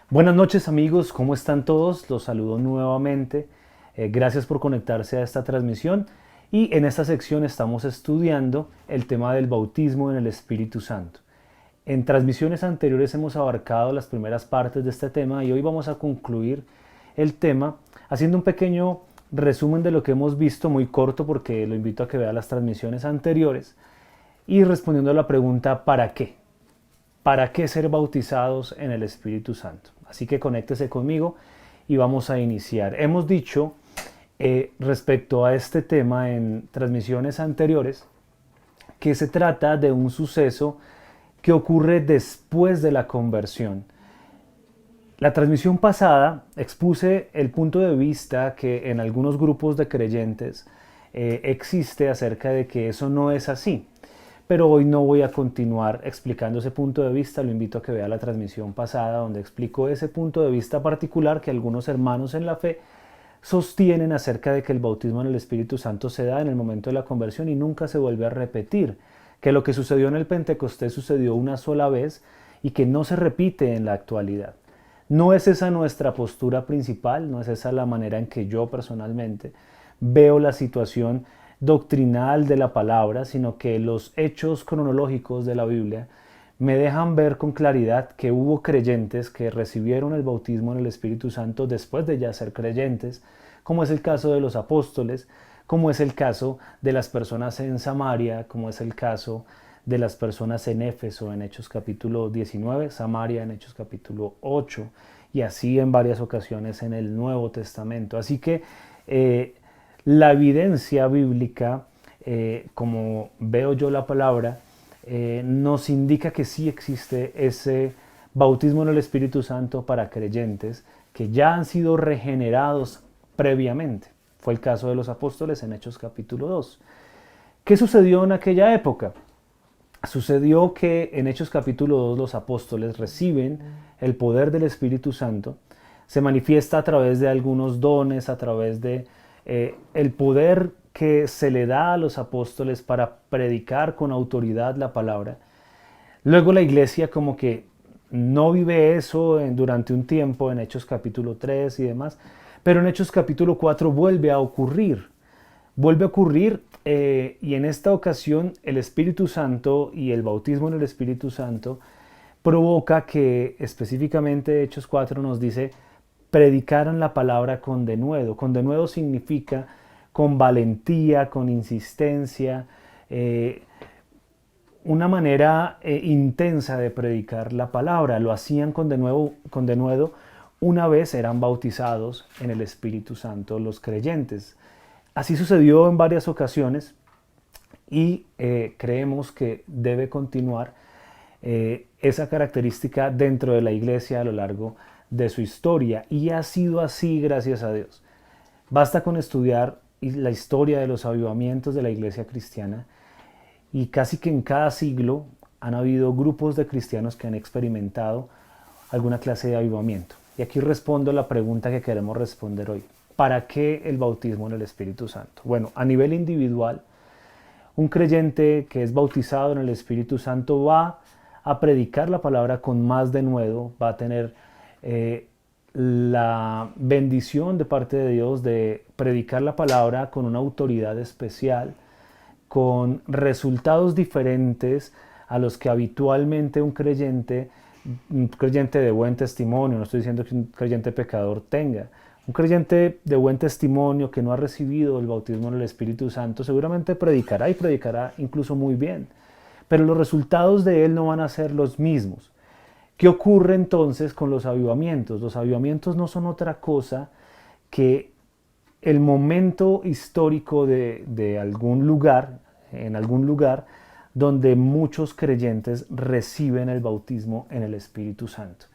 Buenas noches amigos, ¿cómo están todos? Los saludo nuevamente. Gracias por conectarse a esta transmisión y en esta sección estamos estudiando el tema del bautismo en el Espíritu Santo. En transmisiones anteriores hemos abarcado las primeras partes de este tema y hoy vamos a concluir el tema haciendo un pequeño resumen de lo que hemos visto, muy corto porque lo invito a que vea las transmisiones anteriores, y respondiendo a la pregunta ¿para qué? ¿Para qué ser bautizados en el Espíritu Santo? Así que conéctese conmigo y vamos a iniciar. Hemos dicho respecto a este tema en transmisiones anteriores que se trata de un suceso que ocurre después de la conversión. La transmisión pasada expuse el punto de vista que en algunos grupos de creyentes existe acerca de que eso no es así. Pero hoy no voy a continuar explicando ese punto de vista, lo invito a que vea la transmisión pasada donde explico ese punto de vista particular que algunos hermanos en la fe sostienen acerca de que el bautismo en el Espíritu Santo se da en el momento de la conversión y nunca se vuelve a repetir, que lo que sucedió en el Pentecostés sucedió una sola vez y que no se repite en la actualidad. No es esa nuestra postura principal, no es esa la manera en que yo personalmente veo la situación doctrinal de la palabra, sino que los hechos cronológicos de la Biblia me dejan ver con claridad que hubo creyentes que recibieron el bautismo en el Espíritu Santo después de ya ser creyentes, como es el caso de los apóstoles, como es el caso de las personas en Samaria, como es el caso de las personas en Éfeso en Hechos capítulo 19, Samaria en Hechos capítulo 8 y así en varias ocasiones en el Nuevo Testamento. Así que la evidencia bíblica, como veo yo la palabra, nos indica que sí existe ese bautismo en el Espíritu Santo para creyentes que ya han sido regenerados previamente. Fue el caso de los apóstoles en Hechos capítulo 2. ¿Qué sucedió en aquella época? Sucedió que en Hechos capítulo 2 los apóstoles reciben el poder del Espíritu Santo, se manifiesta a través de algunos dones, a través de el poder que se le da a los apóstoles para predicar con autoridad la palabra. Luego la iglesia como que no vive eso durante un tiempo en Hechos capítulo 3 y demás, pero en Hechos capítulo 4 vuelve a ocurrir. Vuelve a ocurrir y en esta ocasión el Espíritu Santo y el bautismo en el Espíritu Santo provoca que específicamente Hechos 4 nos dice predicaran la palabra con denuedo. Con denuedo significa con valentía, con insistencia, una manera intensa de predicar la palabra. Lo hacían con denuedo una vez eran bautizados en el Espíritu Santo los creyentes. Así sucedió en varias ocasiones y creemos que debe continuar esa característica dentro de la iglesia a lo largo de su historia y ha sido así gracias a Dios. Basta con estudiar la historia de los avivamientos de la iglesia cristiana y casi que en cada siglo han habido grupos de cristianos que han experimentado alguna clase de avivamiento. Y aquí respondo la pregunta que queremos responder hoy. ¿Para qué el bautismo en el Espíritu Santo? Bueno, a nivel individual, un creyente que es bautizado en el Espíritu Santo va a predicar la palabra con más denuedo, va a tener la bendición de parte de Dios de predicar la palabra con una autoridad especial, con resultados diferentes a los que habitualmente un creyente de buen testimonio, no estoy diciendo que un creyente pecador tenga, un creyente de buen testimonio que no ha recibido el bautismo en el Espíritu Santo seguramente predicará y predicará incluso muy bien, pero los resultados de él no van a ser los mismos. ¿Qué ocurre entonces con los avivamientos? Los avivamientos no son otra cosa que el momento histórico de algún lugar, en algún lugar, donde muchos creyentes reciben el bautismo en el Espíritu Santo.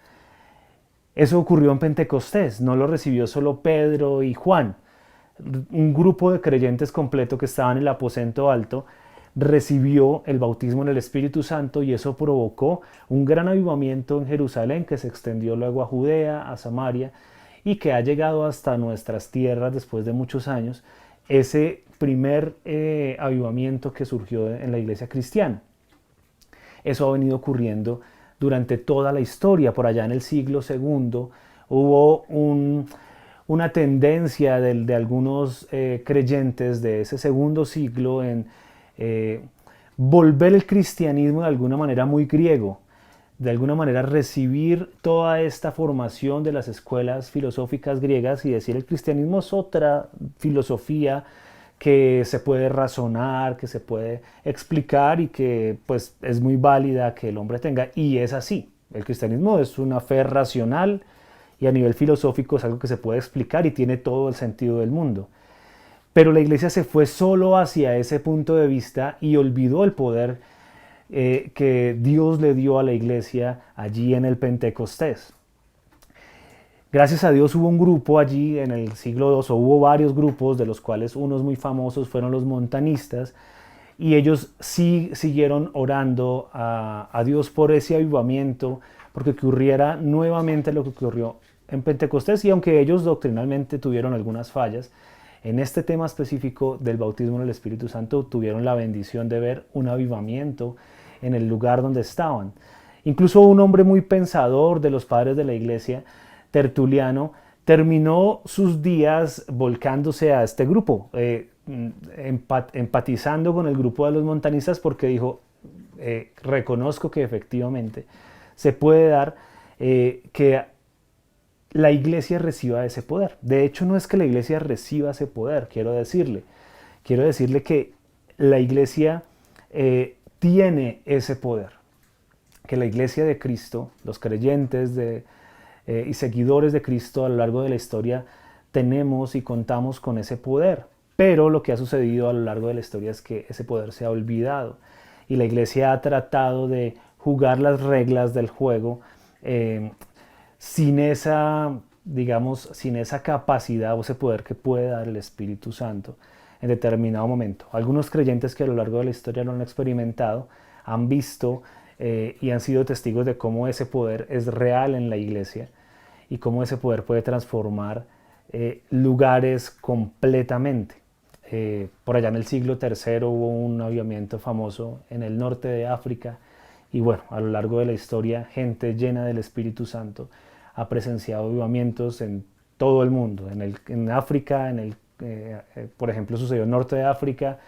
Eso ocurrió en Pentecostés, no lo recibió solo Pedro y Juan. Un grupo de creyentes completo que estaban en el aposento alto recibió el bautismo en el Espíritu Santo y eso provocó un gran avivamiento en Jerusalén que se extendió luego a Judea, a Samaria y que ha llegado hasta nuestras tierras después de muchos años, ese primer avivamiento que surgió en la iglesia cristiana. Eso ha venido ocurriendo durante toda la historia. Por allá en el siglo segundo hubo una tendencia de algunos creyentes de ese segundo siglo en volver el cristianismo de alguna manera muy griego, de alguna manera recibir toda esta formación de las escuelas filosóficas griegas y decir el cristianismo es otra filosofía que se puede razonar, que se puede explicar y que pues es muy válida que el hombre tenga, y es así. El cristianismo es una fe racional y a nivel filosófico es algo que se puede explicar y tiene todo el sentido del mundo. Pero la iglesia se fue solo hacia ese punto de vista y olvidó el poder que Dios le dio a la iglesia allí en el Pentecostés. Gracias a Dios hubo un grupo allí en el siglo II, o hubo varios grupos, de los cuales unos muy famosos fueron los montanistas, y ellos sí siguieron orando a Dios por ese avivamiento, porque ocurriera nuevamente lo que ocurrió en Pentecostés, y aunque ellos doctrinalmente tuvieron algunas fallas, en este tema específico del bautismo en el Espíritu Santo tuvieron la bendición de ver un avivamiento en el lugar donde estaban. Incluso un hombre muy pensador de los padres de la iglesia, Tertuliano, terminó sus días volcándose a este grupo, empatizando con el grupo de los montanistas, porque dijo, reconozco que efectivamente se puede dar que la iglesia reciba ese poder. De hecho, no es que la iglesia reciba ese poder, quiero decirle que la iglesia tiene ese poder, que la iglesia de Cristo, los creyentes y seguidores de Cristo a lo largo de la historia tenemos y contamos con ese poder, pero lo que ha sucedido a lo largo de la historia es que ese poder se ha olvidado y la iglesia ha tratado de jugar las reglas del juego sin esa, digamos, sin esa capacidad o ese poder que puede dar el Espíritu Santo en determinado momento. Algunos creyentes que a lo largo de la historia lo han experimentado, han visto y han sido testigos de cómo ese poder es real en la iglesia y cómo ese poder puede transformar lugares completamente. Por allá en el siglo III hubo un avivamiento famoso en el norte de África y bueno, a lo largo de la historia gente llena del Espíritu Santo ha presenciado avivamientos en todo el mundo, en África, por ejemplo sucedió en el norte de África,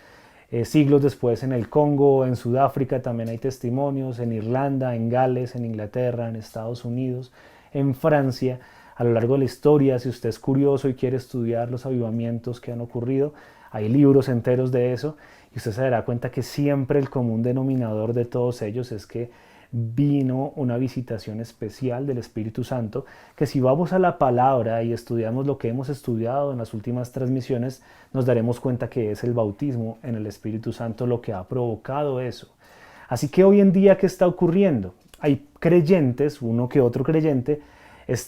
siglos después en el Congo, en Sudáfrica también hay testimonios, en Irlanda, en Gales, en Inglaterra, en Estados Unidos, en Francia. A lo largo de la historia, si usted es curioso y quiere estudiar los avivamientos que han ocurrido, hay libros enteros de eso y usted se dará cuenta que siempre el común denominador de todos ellos es que vino una visitación especial del Espíritu Santo, que si vamos a la palabra y estudiamos lo que hemos estudiado en las últimas transmisiones, nos daremos cuenta que es el bautismo en el Espíritu Santo lo que ha provocado eso. Así que hoy en día, ¿qué está ocurriendo? Hay creyentes, uno que otro creyente,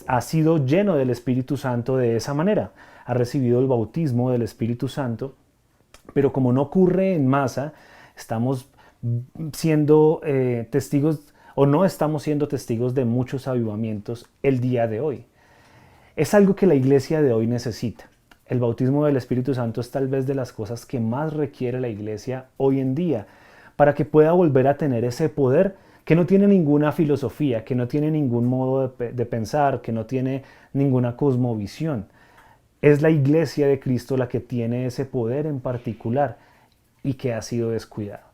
ha sido lleno del Espíritu Santo de esa manera, ha recibido el bautismo del Espíritu Santo, pero como no ocurre en masa, estamos siendo testigos o no estamos siendo testigos de muchos avivamientos el día de hoy. Es algo que la iglesia de hoy necesita. El bautismo del Espíritu Santo es tal vez de las cosas que más requiere la iglesia hoy en día para que pueda volver a tener ese poder que no tiene ninguna filosofía, que no tiene ningún modo de pensar, que no tiene ninguna cosmovisión. Es la iglesia de Cristo la que tiene ese poder en particular y que ha sido descuidado.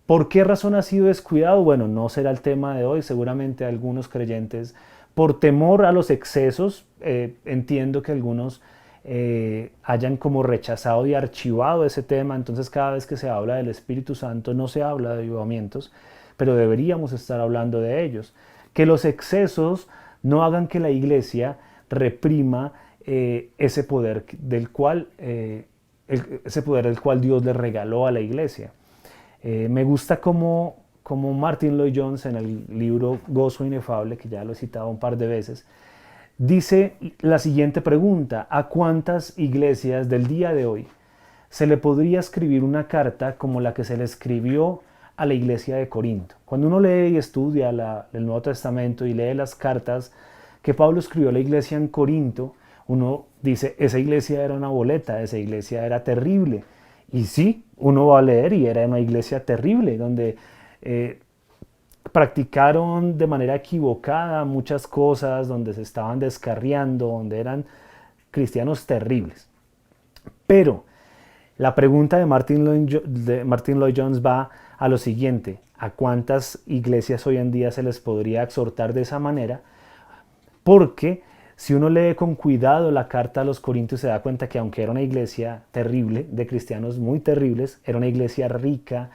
¿Por qué razón ha sido descuidado? Bueno, no será el tema de hoy. Seguramente algunos creyentes, por temor a los excesos, entiendo que algunos hayan como rechazado y archivado ese tema. Entonces cada vez que se habla del Espíritu Santo no se habla de avivamientos, pero deberíamos estar hablando de ellos. Que los excesos no hagan que la iglesia reprima ese poder del cual Dios le regaló a la iglesia. Me gusta como Martin Lloyd-Jones en el libro Gozo Inefable, que ya lo he citado un par de veces, dice la siguiente pregunta: ¿a cuántas iglesias del día de hoy se le podría escribir una carta como la que se le escribió a la iglesia de Corinto? Cuando uno lee y estudia el Nuevo Testamento y lee las cartas que Pablo escribió a la iglesia en Corinto, uno dice, esa iglesia era una boleta, esa iglesia era terrible. Y sí, uno va a leer y era una iglesia terrible, donde practicaron de manera equivocada muchas cosas, donde se estaban descarriando, donde eran cristianos terribles. Pero la pregunta de Martin Lloyd Jones va a lo siguiente: ¿a cuántas iglesias hoy en día se les podría exhortar de esa manera? Porque si uno lee con cuidado la carta a los Corintios, se da cuenta que aunque era una iglesia terrible, de cristianos muy terribles, era una iglesia rica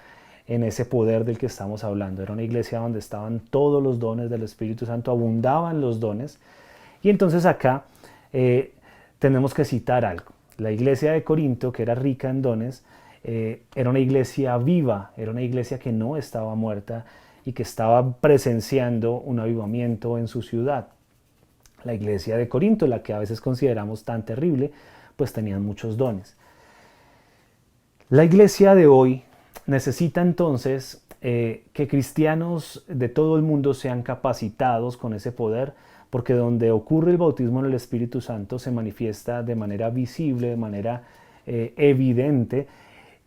en ese poder del que estamos hablando. Era una iglesia donde estaban todos los dones del Espíritu Santo, abundaban los dones. Y entonces acá tenemos que citar algo. La iglesia de Corinto, que era rica en dones, era una iglesia viva, era una iglesia que no estaba muerta y que estaba presenciando un avivamiento en su ciudad. La iglesia de Corinto, la que a veces consideramos tan terrible, pues tenían muchos dones. La iglesia de hoy necesita entonces que cristianos de todo el mundo sean capacitados con ese poder, porque donde ocurre el bautismo en el Espíritu Santo se manifiesta de manera visible, de manera evidente,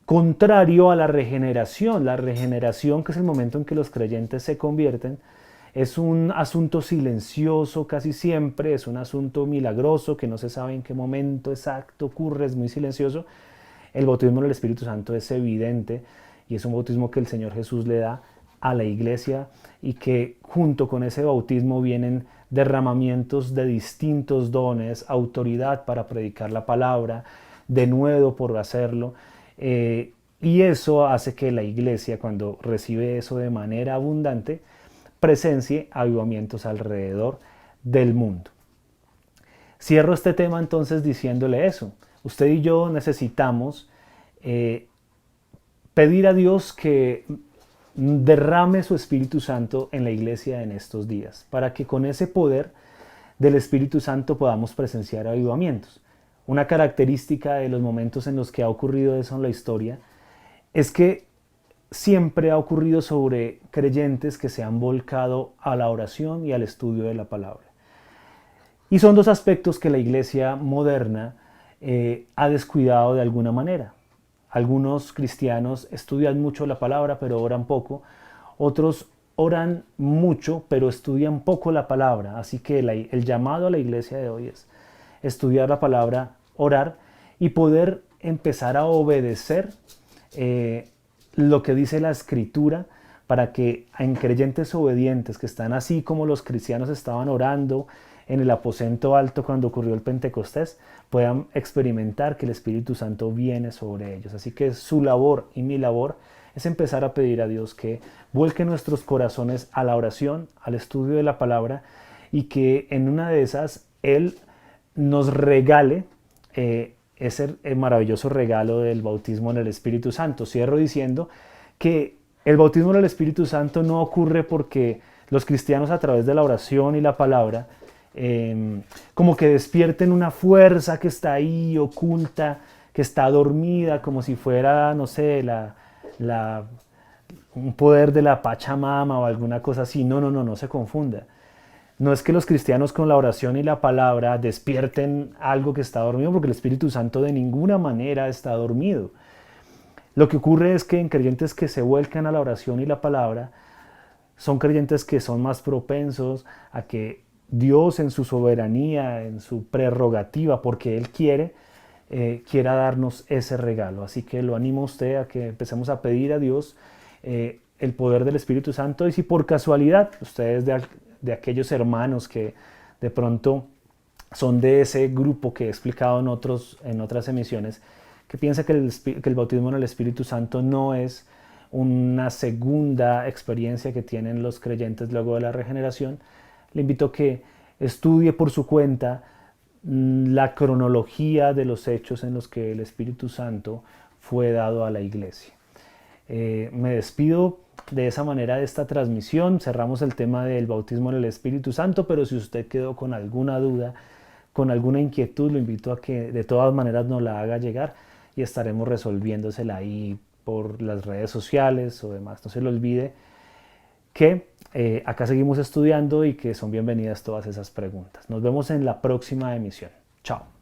contrario a la regeneración. La regeneración, que es el momento en que los creyentes se convierten, es un asunto silencioso casi siempre, es un asunto milagroso que no se sabe en qué momento exacto ocurre, es muy silencioso. El bautismo en el Espíritu Santo es evidente y es un bautismo que el Señor Jesús le da a la iglesia, y que junto con ese bautismo vienen derramamientos de distintos dones, autoridad para predicar la palabra, denuedo por hacerlo, y eso hace que la iglesia, cuando recibe eso de manera abundante, presencie avivamientos alrededor del mundo. Cierro este tema entonces diciéndole eso. Usted y yo necesitamos pedir a Dios que derrame su Espíritu Santo en la iglesia en estos días, para que con ese poder del Espíritu Santo podamos presenciar avivamientos. Una característica de los momentos en los que ha ocurrido eso en la historia es que siempre ha ocurrido sobre creyentes que se han volcado a la oración y al estudio de la palabra. Y son dos aspectos que la iglesia moderna ha descuidado de alguna manera. Algunos cristianos estudian mucho la palabra, pero oran poco. Otros oran mucho, pero estudian poco la palabra. Así que el llamado a la iglesia de hoy es estudiar la palabra, orar y poder empezar a obedecer lo que dice la Escritura, para que en creyentes obedientes que están así como los cristianos estaban orando en el aposento alto cuando ocurrió el Pentecostés, puedan experimentar que el Espíritu Santo viene sobre ellos. Así que su labor y mi labor es empezar a pedir a Dios que vuelque nuestros corazones a la oración, al estudio de la palabra, y que en una de esas Él nos regale ese maravilloso regalo del bautismo en el Espíritu Santo. Cierro diciendo que el bautismo en el Espíritu Santo no ocurre porque los cristianos, a través de la oración y la palabra, como que despierten una fuerza que está ahí oculta, que está dormida, como si fuera, no sé, un poder de la Pachamama o alguna cosa así. No se confunda. No es que los cristianos con la oración y la palabra despierten algo que está dormido, porque el Espíritu Santo de ninguna manera está dormido. Lo que ocurre es que en creyentes que se vuelcan a la oración y la palabra, son creyentes que son más propensos a que Dios, en su soberanía, en su prerrogativa, porque Él quiera darnos ese regalo. Así que lo animo a usted a que empecemos a pedir a Dios el poder del Espíritu Santo. Y si por casualidad ustedes de aquellos hermanos que de pronto son de ese grupo que he explicado en otras emisiones, que piensa que el bautismo en el Espíritu Santo no es una segunda experiencia que tienen los creyentes luego de la regeneración, le invito a que estudie por su cuenta la cronología de los hechos en los que el Espíritu Santo fue dado a la iglesia. Me despido de esa manera de esta transmisión. Cerramos el tema del bautismo en el Espíritu Santo, pero si usted quedó con alguna duda, con alguna inquietud, lo invito a que de todas maneras nos la haga llegar y estaremos resolviéndosela ahí por las redes sociales o demás. No se le olvide que acá seguimos estudiando y que son bienvenidas todas esas preguntas. Nos vemos en la próxima emisión. Chao.